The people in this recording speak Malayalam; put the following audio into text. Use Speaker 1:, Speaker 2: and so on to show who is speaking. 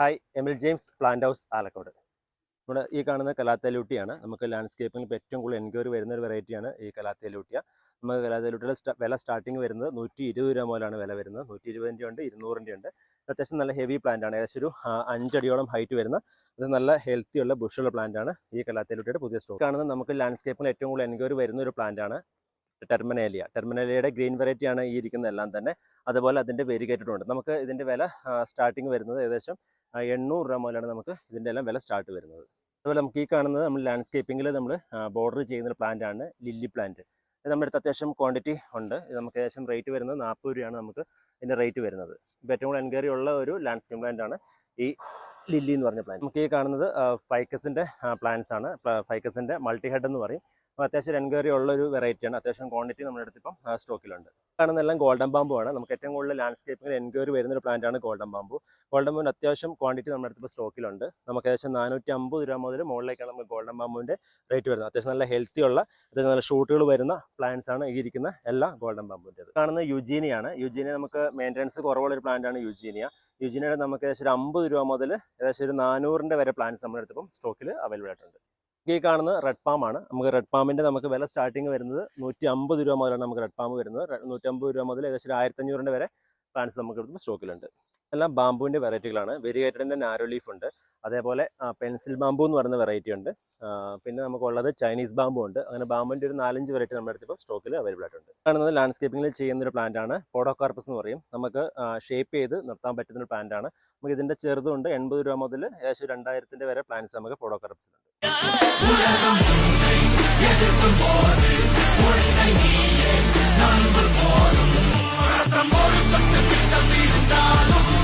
Speaker 1: ഹായ്, എമിൽ ജെയിംസ് പ്ലാന്റ് ഹൗസ് ആലക്കോട്. നമ്മുടെ ഈ കാണുന്ന കലാത്തേലൂട്ടിയാണ്. നമുക്ക് ലാൻഡ്സ്കേപ്പിംഗിൽ ഇപ്പോൾ ഏറ്റവും കൂടുതൽ എൻക്വയറി വരുന്ന ഒരു വെറൈറ്റിയാണ് ഈ കലാത്തേലൂട്ടിയ. നമുക്ക് കലാത്തേലൂട്ടിയുടെ വില സ്റ്റാർട്ടിങ് വരുന്നത് 120 രൂപ മുതലാണ് വില വരുന്നത്. 120 ഉണ്ട്, 200 ഉണ്ട്. അത്യാവശ്യം നല്ല ഹെവി പ്ലാന്റ് ആണ്. ഏകദേശം ഒരു 5 അടിയോളം ഹൈറ്റ് വരുന്ന ഇത് നല്ല ഹെൽത്തി ഉള്ള ബുഷുള്ള പ്ലാന്റ് ആണ് ഈ കലാത്തേലൂട്ടിയുടെ പുതിയ സ്റ്റോക്ക്. കാണുന്നത് നമുക്ക് ലാൻഡ്സ്കേപ്പിംഗിൽ ഏറ്റവും കൂടുതൽ എൻക്വയറി വരുന്ന ഒരു പ്ലാന്റ് ആണ് ടെർമിനേലിയയുടെ ഗ്രീൻ വെറൈറ്റിയാണ് ഈ ഇരിക്കുന്നതെല്ലാം തന്നെ. അതുപോലെ അതിൻ്റെ വേരിഗേറ്റഡും ഉണ്ട്. നമുക്ക് ഇതിൻ്റെ വില സ്റ്റാർട്ടിങ് വരുന്നത് ഏകദേശം 800 രൂപ മുതലാണ് നമുക്ക് ഇതിൻ്റെ എല്ലാം വില സ്റ്റാർട്ട് വരുന്നത്. അതുപോലെ നമുക്ക് ഈ കാണുന്നത് നമ്മൾ ലാൻഡ്സ്കേപ്പിങ്ങിൽ നമ്മൾ ബോർഡർ ചെയ്യുന്ന ഒരു പ്ലാന്റ് ആണ് ലില്ലി പ്ലാന്റ്. ഇത് നമ്മുടെ അടുത്ത് അത്യാവശ്യം ക്വാണ്ടിറ്റി ഉണ്ട്. ഇത് നമുക്ക് ഏകദേശം റേറ്റ് വരുന്നത് 40 രൂപയാണ് നമുക്ക് ഇതിൻ്റെ റേറ്റ് വരുന്നത്. ഇപ്പോൾ ഏറ്റവും കൂടുതൽ എൻക്വയറി ഉള്ള ഒരു ലാൻഡ്സ്കേപ്പ് പ്ലാന്റ് ആണ് ഈ ലില്ലി എന്ന് പറഞ്ഞ പ്ലാന്റ്. നമുക്ക് ഈ കാണുന്നത് ഫൈക്കസിൻ്റെ പ്ലാന്റ്സ് ആണ്. ഫൈക്കസിൻ്റെ മൾട്ടി ഹെഡ് എന്ന് പറയും. അത്യാവശ്യം എൻക്വയറി ഉള്ള ഒരു വെറൈറ്റിയാണ്. അത്യാവശ്യം ക്വാണ്ടിറ്റി നമ്മുടെ അടുത്ത് ഇപ്പം സ്റ്റോക്കിലുണ്ട്. കാണുന്നതെല്ലാം ഗോൾഡൻ ബാമ്പു ആണ്. നമുക്ക് ഏറ്റവും കൂടുതൽ ലാൻഡ്സ്കേപ്പിംഗിൽ എൻക്വയറി വരുന്ന ഒരു പ്ലാന്റ് ആണ് ഗോൾഡൻ ബാമ്പു. ഗോൾഡൻ ബാമ്പുവിന് അത്യാവശ്യം ക്വാണ്ടിറ്റി നമ്മുടെ അടുത്ത് ഇപ്പോൾ സ്റ്റോക്കിലുണ്ട്. നമുക്ക് ഏകദേശം 450 രൂപ മുതൽ മുകളിലേക്കാണ് നമുക്ക് ഗോൾഡൻ ബാമ്പുവിൻ്റെ റേറ്റ് വരുന്നത്. അത്യാവശ്യം നല്ല ഹെൽത്തി ഉള്ള അത്യാവശ്യം നല്ല ഷൂട്ടുകൾ വരുന്ന പ്ലാന്റ്സ് ആണ് ഈ ഇരിക്കുന്ന എല്ലാ ഗോൾഡൻ ബാമ്പുവിൻ്റെ. കാണുന്നത് യുജീനിയാണ്. യുജീനിയ നമുക്ക് മെയിൻ്റനൻസ് കുറവുള്ള ഒരു പ്ലാന്റ് ആണ് യുജീനിയ. യുജീനിയയുടെ നമുക്ക് ഏകദേശം 50 രൂപ മുതൽ ഏകദേശം ഒരു 400 വരെ പ്ലാന്റ്സ് നമ്മുടെ അടുത്ത് ഇപ്പം സ്റ്റോക്കിൽ അവൈലബിൾ ആയിട്ടുണ്ട്. ഈ കാണുന്നത് റെഡ് പാം ആണ്. നമുക്ക് റെഡ് പാമിൻ്റെ നമുക്ക് വില സ്റ്റാർട്ടിങ് വരുന്നത് 150 രൂപ മുതലാണ് നമുക്ക് റെഡ് പാം വരുന്നത്. 150 രൂപ മുതൽ ഏകദേശം 1500 വരെ പ്ലാന്റ്സ് നമുക്ക് എടുത്ത് സ്റ്റോക്കിലുണ്ട്. എല്ലാം ബാമ്പുവിൻ്റെ വെറൈറ്റികളാണ്. വെരിഗേറ്റഡിൻ്റെ നാരോ ലീഫ് ഉണ്ട്. അതേപോലെ പെൻസിൽ ബാമ്പു എന്ന് പറയുന്ന വെറൈറ്റി ഉണ്ട്. പിന്നെ നമുക്കുള്ളത് ചൈനീസ് ബാമ്പു ഉണ്ട്. അങ്ങനെ ബാമ്പുവിൻ്റെ ഒരു 4-5 വെറൈറ്റി നമ്മുടെ അടുത്ത് ഇപ്പോൾ സ്റ്റോക്കിൽ അവൈലബിൾ ആയിട്ടുണ്ട്. കാണുന്നത് ലാൻഡ്സ്കേപ്പിംഗിൽ ചെയ്യുന്നൊരു പ്ലാന്റ് ആണ് പോഡോകാർപ്പസ് എന്ന് പറയും. നമുക്ക് ഷേപ്പ് ചെയ്ത് നിർത്താൻ പറ്റുന്ന ഒരു പ്ലാന്റ് ആണ്. നമുക്ക് ഇതിൻ്റെ ചെറുതുണ്ട്. 80 രൂപ മുതൽ ഏകദേശം 2000 വരെ പ്ലാന്റ്സ് നമുക്ക് പോഡോകാർപ്പസിലുണ്ട്. Number 1